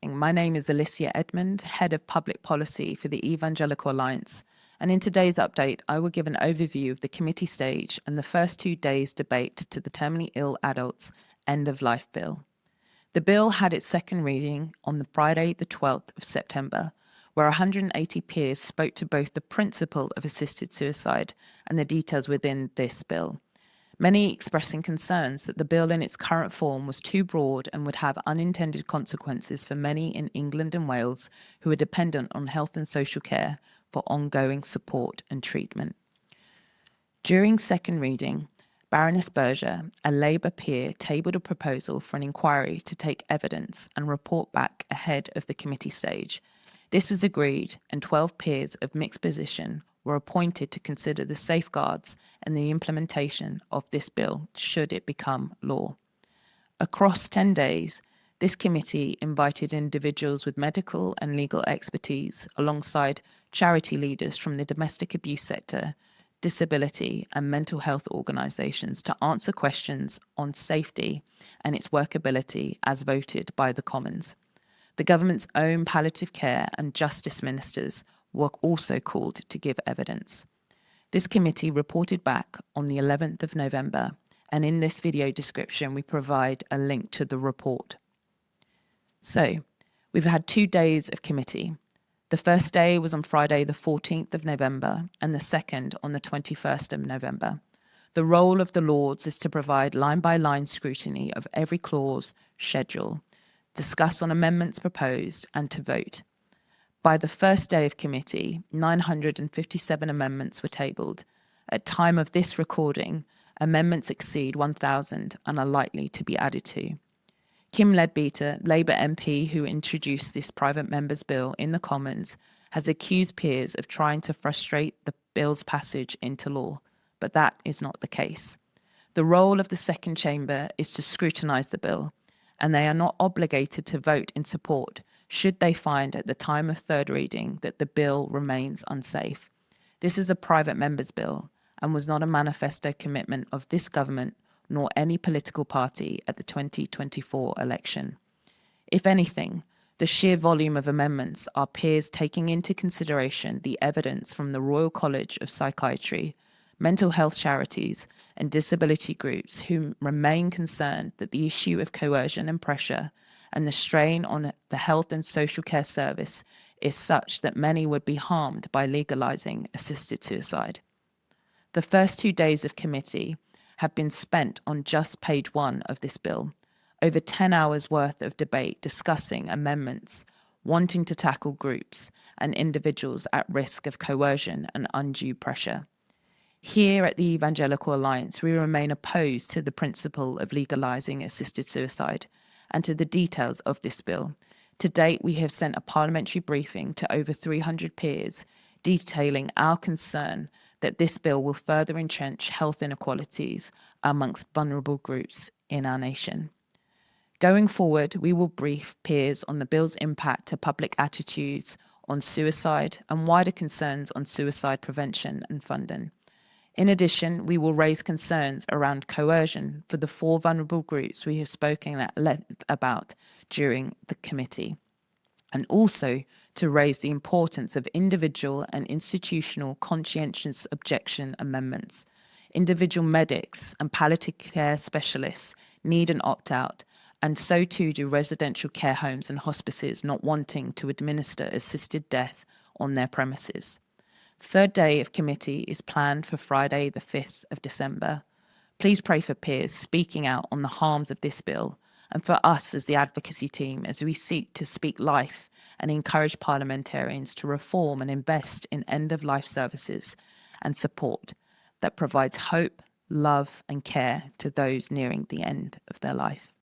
morning. My name is Alicia Edmond, Head of Public Policy for the Evangelical Alliance. And in today's update, I will give an overview of the committee stage and the first 2 days' debate to the Terminally Ill Adults End of Life Bill. The bill had its second reading on the Friday, the 12th of September, where 180 peers spoke to both the principle of assisted suicide and the details within this bill. Many expressing concerns that the bill in its current form was too broad and would have unintended consequences for many in England and Wales who are dependent on health and social care for ongoing support and treatment. During second reading, Baroness Berger, a Labour peer, tabled a proposal for an inquiry to take evidence and report back ahead of the committee stage. This was agreed, and 12 peers of mixed position were appointed to consider the safeguards and the implementation of this bill should it become law. Across 10 days, this committee invited individuals with medical and legal expertise alongside charity leaders from the domestic abuse sector, disability and mental health organisations to answer questions on safety and its workability as voted by the Commons. The government's own palliative care and justice ministers were also called to give evidence. This committee reported back on the 11th of November, and in this video description we provide a link to the report. So, we've had 2 days of committee. The first day was on Friday the 14th of November and the second on the 21st of November. The role of the Lords is to provide line-by-line scrutiny of every clause, schedule, discuss on amendments proposed and to vote. By the first day of committee, 957 amendments were tabled. At time of this recording, amendments exceed 1,000 and are likely to be added to. Kim Leadbeater, Labour MP who introduced this private member's bill in the Commons, has accused peers of trying to frustrate the bill's passage into law, but that is not the case. The role of the second chamber is to scrutinise the bill, and they are not obligated to vote in support should they find at the time of third reading that the bill remains unsafe. This is a private member's bill and was not a manifesto commitment of this government nor any political party at the 2024 election. If anything, the sheer volume of amendments are peers taking into consideration the evidence from the Royal College of Psychiatry, mental health charities and disability groups who remain concerned that the issue of coercion and pressure and the strain on the health and social care service is such that many would be harmed by legalising assisted suicide. The first 2 days of committee have been spent on just page 1 of this bill, over 10 hours worth of debate discussing amendments, wanting to tackle groups and individuals at risk of coercion and undue pressure. Here at the Evangelical Alliance, we remain opposed to the principle of legalising assisted suicide and to the details of this bill. To date, we have sent a parliamentary briefing to over 300 peers detailing our concern that this bill will further entrench health inequalities amongst vulnerable groups in our nation. Going forward, we will brief peers on the bill's impact to public attitudes on suicide and wider concerns on suicide prevention and funding. In addition, we will raise concerns around coercion for the 4 vulnerable groups we have spoken at length about during the committee, and also to raise the importance of individual and institutional conscientious objection amendments. Individual medics and palliative care specialists need an opt-out, and so too do residential care homes and hospices not wanting to administer assisted death on their premises. Third day of committee is planned for Friday the 5th of December. Please pray for peers speaking out on the harms of this bill and for us as the advocacy team as we seek to speak life and encourage parliamentarians to reform and invest in end-of-life services and support that provides hope, love and care to those nearing the end of their life.